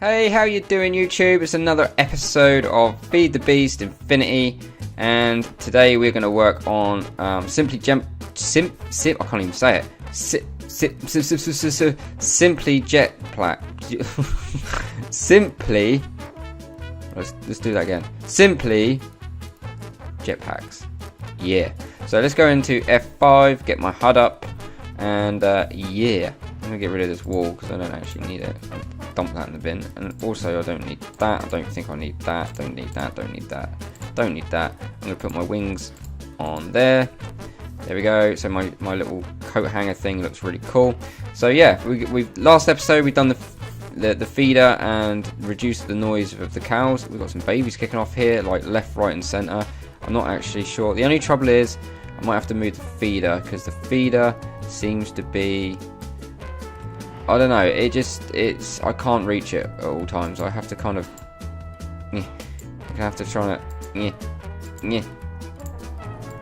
Hey, how you doing, YouTube? It's another episode of Feed the Beast Infinity, and today we're going to work on Simply Jetpack. Simply. Let's do that again. Simply Jetpacks. Yeah. So let's go into F5, get my HUD up, and yeah. I'm going to get rid of this wall because I don't actually need it. I'll dump that in the bin. And also I don't need that. I don't think I need that. Don't need that. Don't need that. Don't need that. I'm going to put my wings on there. There we go. So my little coat hanger thing looks really cool. So yeah, we've last episode we've done the feeder and reduced the noise of the cows. We've got some babies kicking off here, like left, right and centre. I'm not actually sure. The only trouble is I might have to move the feeder because the feeder seems to be, I don't know, I can't reach it at all times. I have to kind of, I have to try to,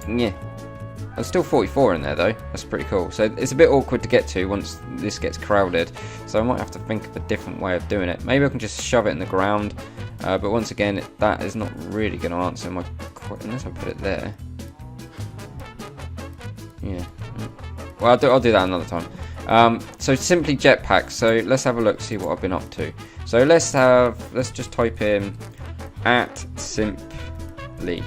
There's still 44 in there though. That's pretty cool. So it's a bit awkward to get to once this gets crowded. So I might have to think of a different way of doing it. Maybe I can just shove it in the ground. But once again, that is not really going to answer my question unless I put it there. Yeah. Well, I'll do that another time. So simply Jetpacks. So let's have a look, see what I've been up to. So let's just type in @simply.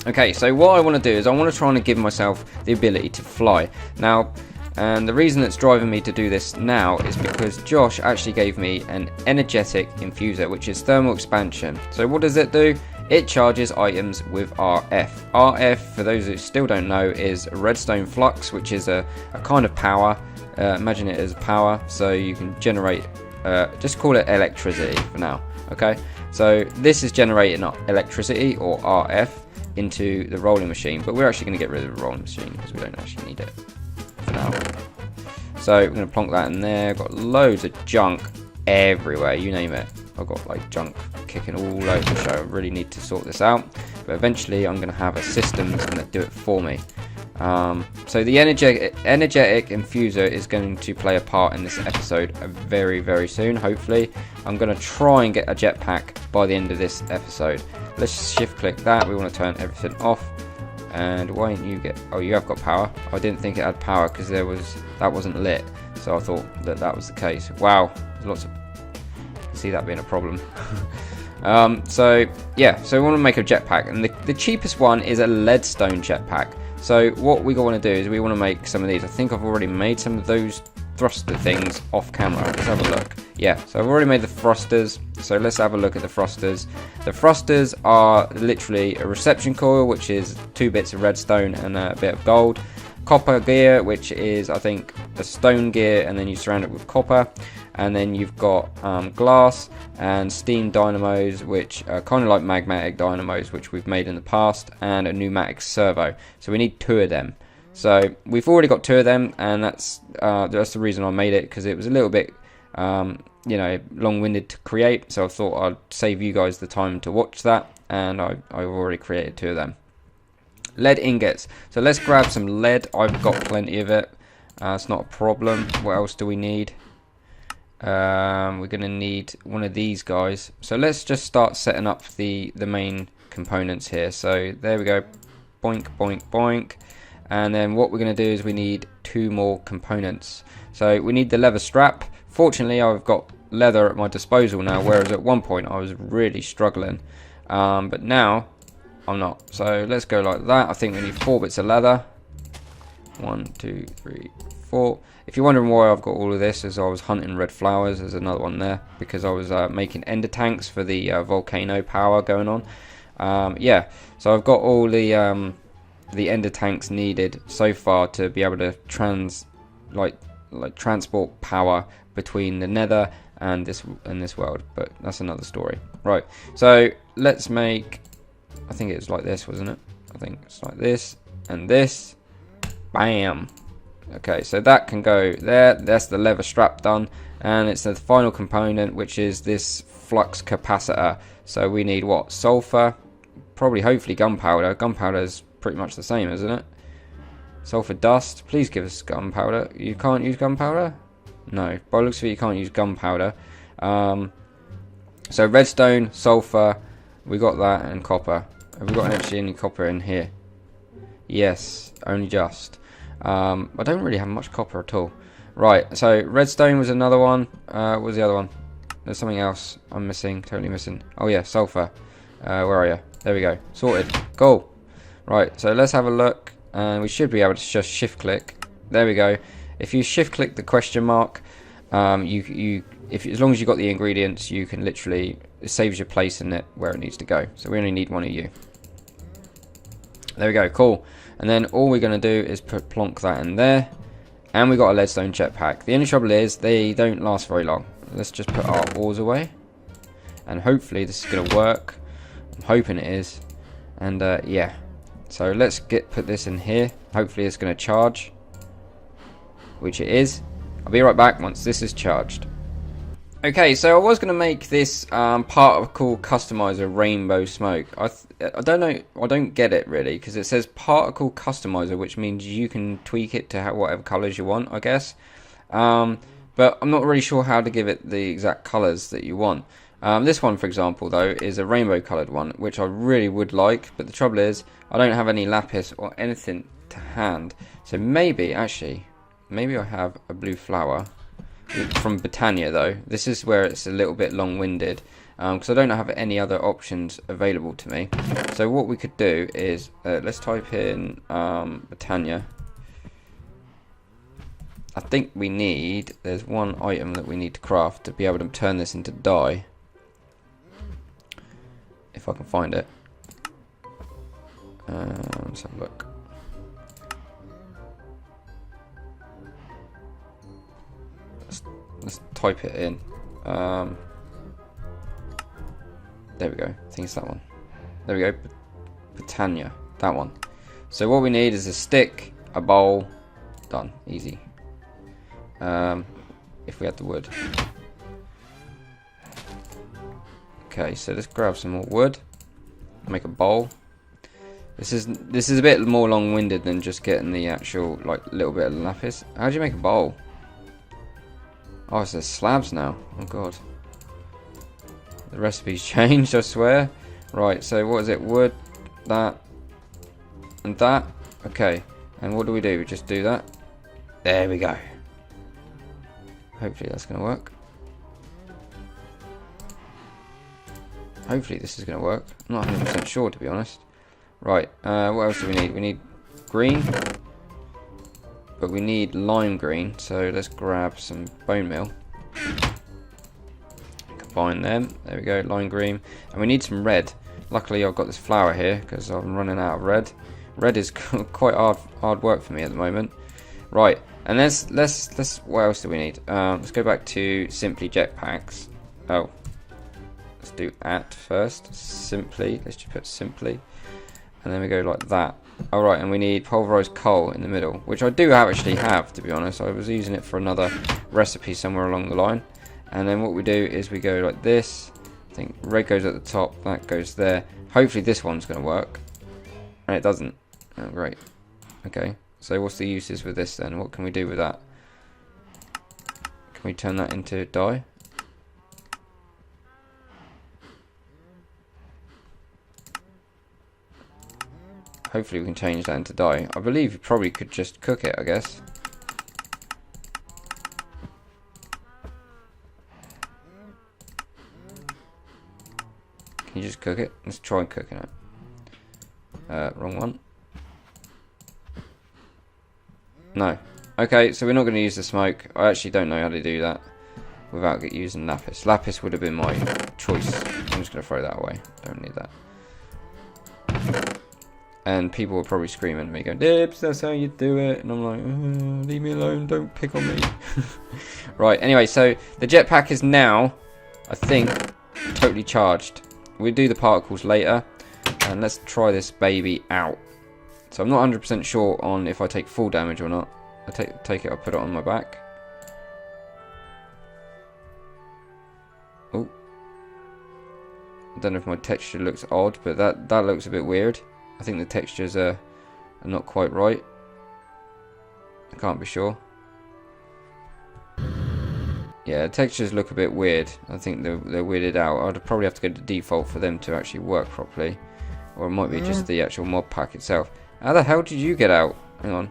Okay, so what I want to do is I want to try and give myself the ability to fly. Now, and the reason that's driving me to do this now is because Josh actually gave me an energetic infuser, which is thermal expansion. So what does it do? It charges items with RF. RF, for those who still don't know, is redstone flux, which is a kind of power. Imagine it as power, so you can generate, just call it electricity for now, okay? So this is generating electricity, or RF, into the rolling machine, but we're actually going to get rid of the rolling machine because we don't actually need it for now. So we're going to plonk that in there. Got loads of junk everywhere, you name it. I've got like junk kicking all over the show. I really need to sort this out, but eventually I'm going to have a system that's going to do it for me. So the energetic infuser is going to play a part in this episode very, very soon. Hopefully, I'm going to try and get a jetpack by the end of this episode. Let's shift click that. We want to turn everything off. And why didn't you get? Oh, you have got power. I didn't think it had power because that wasn't lit. So I thought that was the case. Wow, there's lots of. See that being a problem. So yeah, so we want to make a jetpack, and the cheapest one is a leadstone jetpack. So what we want to do is we want to make some of these. I think I've already made some of those thruster things off camera. Let's have a look. Yeah, so I've already made the thrusters. So let's have a look at the thrusters. The thrusters are literally a reception coil, which is 2 bits of redstone and a bit of gold. Copper gear, which is, I think, a stone gear, and then you surround it with copper. And then you've got glass and steam dynamos, which are kind of like magmatic dynamos, which we've made in the past, and a pneumatic servo. So we need 2 of them. So we've already got 2 of them, and that's the reason I made it, because it was a little bit, long-winded to create. So I thought I'd save you guys the time to watch that, and I've already created 2 of them. Lead ingots. So let's grab some lead. I've got plenty of it. It's not a problem. What else do we need? We're going to need one of these guys. So let's just start setting up the main components here. So there we go. Boink, boink, boink. And then what we're going to do is we need 2 more components. So we need the leather strap. Fortunately, I've got leather at my disposal now, whereas at one point I was really struggling. But now I'm not. So let's go like that. I think we need 4 bits of leather. 1, 2, 3, 4. If you're wondering why I've got all of this, as I was hunting red flowers, there's another one there, because I was making ender tanks for the volcano power going on. Yeah, so I've got all the ender tanks needed so far to be able to transport power between the nether and this world, but that's another story. Right, so let's make, I think it was like this, wasn't it? I think it's like this and this. Bam. Okay, so that can go there. That's the leather strap done, and it's the final component, which is this flux capacitor. So we need what? Sulfur, probably, hopefully gunpowder. Gunpowder is pretty much the same, isn't it? Sulfur dust. Please give us gunpowder. You can't use gunpowder? No. By the looks of it, you can't use gunpowder. So redstone, sulfur, we got that, and copper. Have we got actually any copper in here? Yes, only just. I don't really have much copper at all. Right, so redstone was another one. What was the other one? There's something else I'm missing, totally missing. Oh yeah, sulfur. Where are you? There we go. Sorted. Cool. Right, so let's have a look. And we should be able to just shift click. There we go. If you shift click the question mark, as long as you've got the ingredients, you can literally, it saves your place in it where it needs to go. So we only need one of you. There we go, cool. And then all we're going to do is plonk that in there. And we got a leadstone jetpack. The only trouble is they don't last very long. Let's just put our ores away. And hopefully this is going to work. I'm hoping it is. And yeah. So let's put this in here. Hopefully it's going to charge. Which it is. I'll be right back once this is charged. Okay, so I was going to make this particle customizer rainbow smoke. I don't know, I don't get it really, because it says particle customizer, which means you can tweak it to have whatever colors you want, I guess. But I'm not really sure how to give it the exact colors that you want. This one, for example, though, is a rainbow colored one, which I really would like, but the trouble is I don't have any lapis or anything to hand. So maybe, actually, maybe I have a blue flower. From Botania though. This is where it's a little bit long-winded because I don't have any other options available to me. So what we could do is let's type in Botania. I think we need, there's one item that we need to craft to be able to turn this into dye, if I can find it. Let's have a look. Let's type it in. There we go. I think it's that one. There we go. Botania. That one. So what we need is a stick, a bowl. Done. Easy. If we had the wood. Okay, so let's grab some more wood. Make a bowl. This is a bit more long-winded than just getting the actual little bit of lapis. How do you make a bowl? Oh, it says slabs now. Oh god. The recipe's changed, I swear. Right, so what is it? Wood, that, and that. Okay. And what do? We just do that. There we go. Hopefully that's going to work. Hopefully this is going to work. I'm not 100% sure, to be honest. Right, what else do we need? We need green. But we need lime green, so let's grab some bone meal. Combine them. There we go, lime green. And we need some red. Luckily I've got this flower here, because I'm running out of red. Red is quite hard work for me at the moment. Right, and let's what else do we need? Let's go back to simply jetpacks. Oh. Let's do at first. Simply. Let's just put simply. And then we go like that. Alright, and we need pulverized coal in the middle, which I do actually have, to be honest. I was using it for another recipe somewhere along the line. And then what we do is we go like this. I think red goes at the top, that goes there. Hopefully this one's going to work. And it doesn't. Oh, great. Okay, so what's the uses with this then? What can we do with that? Can we turn that into dye? Hopefully we can change that into dye. I believe you probably could just cook it, I guess. Can you just cook it? Let's try cooking it. Wrong one. No. Okay, so we're not going to use the smoke. I actually don't know how to do that without using lapis. Lapis would have been my choice. I'm just going to throw that away. Don't need that. And people were probably screaming at me, going, "Dibs, that's how you do it." And I'm like, leave me alone, don't pick on me. Right, anyway, so the jetpack is now, I think, totally charged. We'll do the particles later. And let's try this baby out. So I'm not 100% sure on if I take full damage or not. I take it, I'll put it on my back. Oh. I don't know if my texture looks odd, but that looks a bit weird. I think the textures are not quite right. I can't be sure. Yeah, textures look a bit weird. I think they're weirded out. I'd probably have to go to default for them to actually work properly. Or it might be just the actual mod pack itself. How the hell did you get out? Hang on.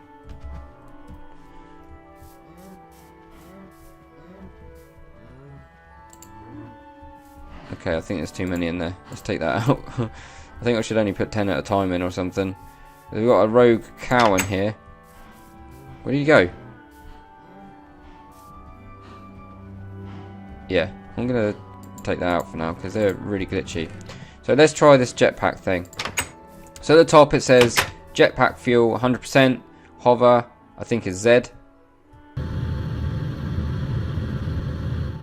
Okay, I think there's too many in there. Let's take that out. I think I should only put 10 at a time in or something. We've got a rogue cow in here. Where did you go? Yeah, I'm going to take that out for now because they're really glitchy. So let's try this jetpack thing. So at the top it says jetpack fuel 100%, hover, I think is Z.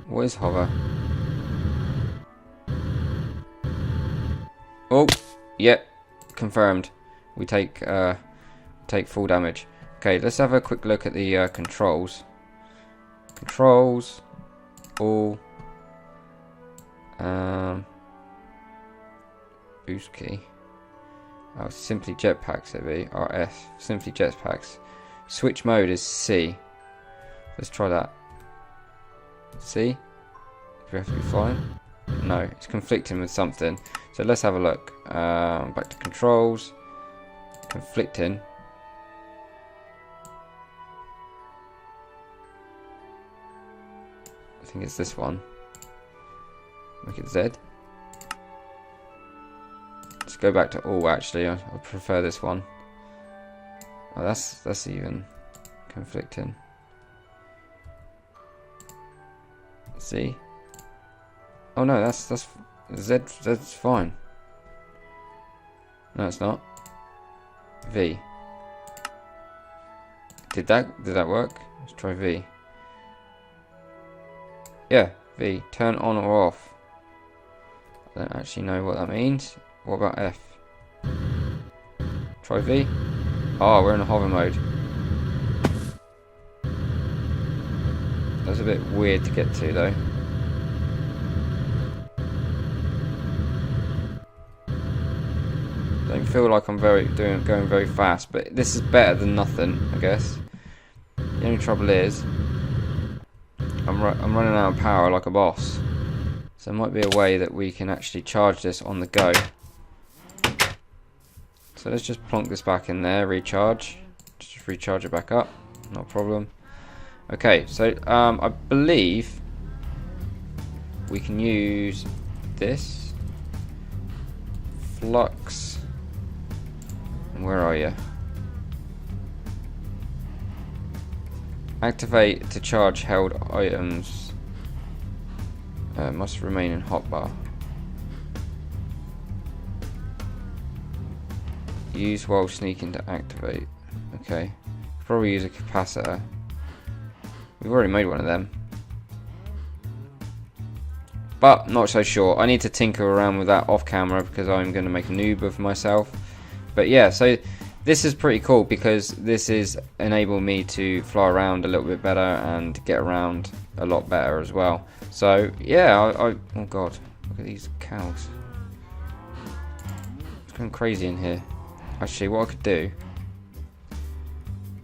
What is hover? Oh, yep, confirmed. We take full damage. Okay, let's have a quick look at the controls. Controls, all, boost key. Oh, simply jetpacks it'd be. RF, simply jetpacks. Switch mode is C. Let's try that. C? Do we have to be flying? No, it's conflicting with something. So let's have a look. Back to controls. Conflicting. I think it's this one. Make it Z. Let's go back to all. Actually, I prefer this one. Oh, that's even conflicting. See? Oh no, that's Z. That's fine. No, it's not. V. Did that work? Let's try V. Yeah, V. Turn on or off. I don't actually know what that means. What about F? Try V. Oh, we're in a hover mode. That's a bit weird to get to though. Don't feel like I'm going very fast, but this is better than nothing, I guess. The only trouble is I'm running out of power like a boss. So there might be a way that we can actually charge this on the go. So let's just plonk this back in there, recharge. Just recharge it back up, not a problem. Okay, so I believe we can use this flux. Where are you? Activate to charge held items. Must remain in hotbar. Use while sneaking to activate. Okay. Probably use a capacitor. We've already made one of them. But not so sure. I need to tinker around with that off camera because I'm going to make a noob of myself. But yeah, so this is pretty cool because this is enable me to fly around a little bit better and get around a lot better as well. So yeah, oh god, look at these cows. It's going crazy in here. Actually, what I could do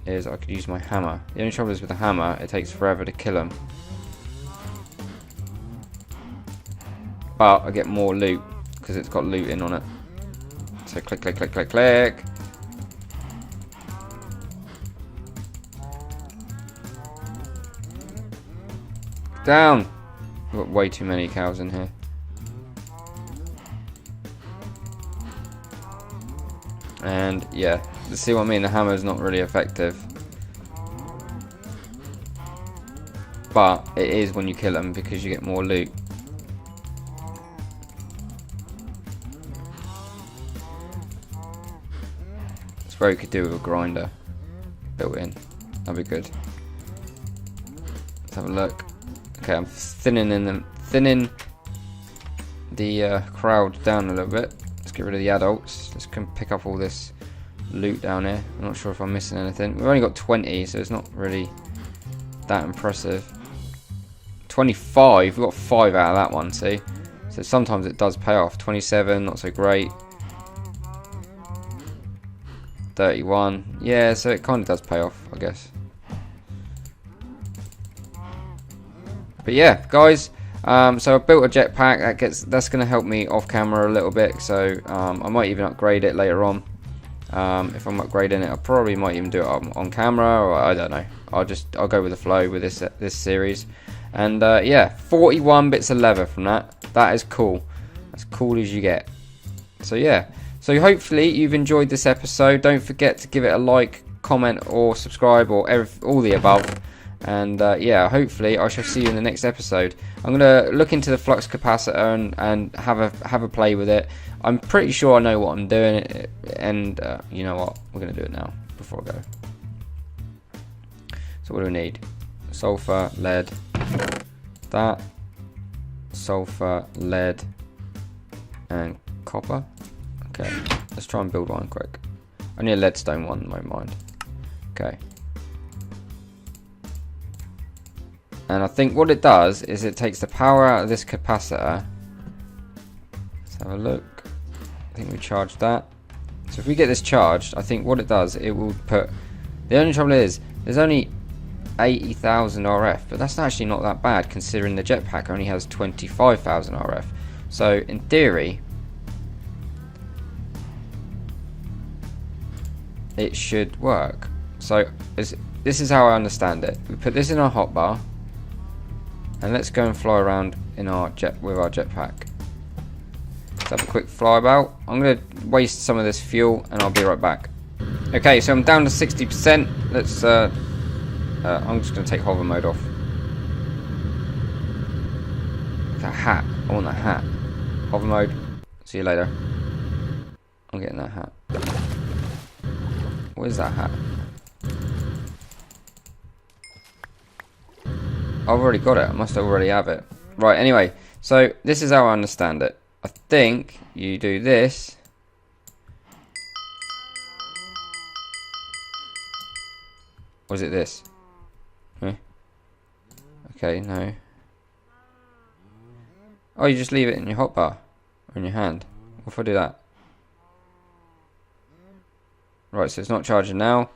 is I could use my hammer. The only trouble is with the hammer, it takes forever to kill them. But I get more loot because it's got loot in on it. So click, click, click, click, click. Down! We've got way too many cows in here. And yeah, see what I mean? The hammer's not really effective. But it is when you kill them because you get more loot. That's where you could do with a grinder built in. That'd be good. Let's have a look. Okay, I'm thinning the crowd down a little bit. Let's get rid of the adults. Let's pick up all this loot down here. I'm not sure if I'm missing anything. We've only got 20, so it's not really that impressive. 25, we've got 5 out of that one, see? So sometimes it does pay off. 27, not so great. 31, yeah, so it kind of does pay off, I guess. But yeah, guys, so I built a jetpack. That's going to help me off camera a little bit. So I might even upgrade it later on. If I'm upgrading it, I probably might even do it on camera, or I don't know. I'll go with the flow with this series. And yeah, 41 bits of leather from that. That is cool. As cool as you get. So yeah. So hopefully you've enjoyed this episode. Don't forget to give it a like, comment, or subscribe, or all the above. And yeah, hopefully I shall see you in the next episode. I'm gonna look into the flux capacitor and have a play with it. I'm pretty sure I know what I'm doing, and you know what? We're gonna do it now before I go. So what do we need? Sulfur, lead, that, sulfur, lead, and copper. Okay, let's try and build one quick. I need a leadstone one in my mind. Okay. And I think what it does is it takes the power out of this capacitor. Let's have a look. I think we charged that. So if we get this charged, I think what it does, it will put... The only trouble is, there's only 80,000 RF, but that's actually not that bad considering the jetpack only has 25,000 RF. So in theory, it should work. So this is how I understand it. We put this in our hotbar, and let's go and fly around in our with our jetpack. Let's have a quick fly about. I'm going to waste some of this fuel, and I'll be right back. Okay, so I'm down to 60%. Let's. I'm just going to take hover mode off. That hat. I want that hat. Hover mode. See you later. I'm getting that hat. What is that hat? I've already got it. I must already have it. Right, anyway. So, this is how I understand it. I think you do this. Or is it this? Okay, no. Oh, you just leave it in your hotbar. Or in your hand. What if I do that? Right, so it's not charging now.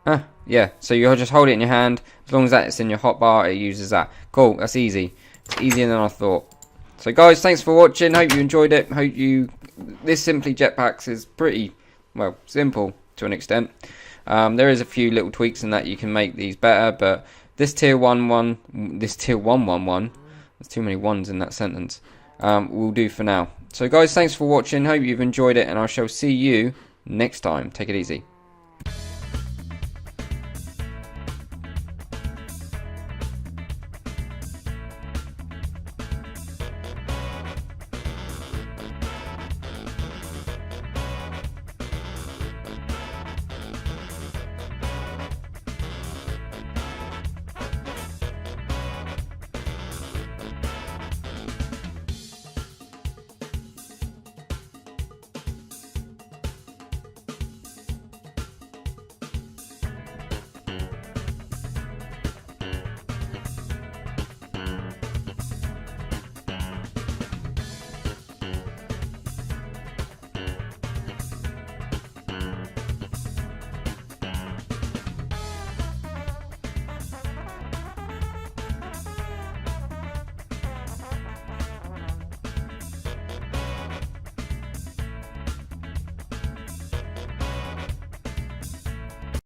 Ah, yeah, so you just hold it in your hand. As long as that's in your hotbar, it uses that. Cool, that's easy. It's easier than I thought. So guys, thanks for watching. Hope you enjoyed it. This Simply Jetpacks is pretty, well, simple to an extent. There is a few little tweaks in that you can make these better, but this tier 111, there's too many ones in that sentence, will do for now. So guys, thanks for watching. Hope you've enjoyed it, and I shall see you next time. Take it easy.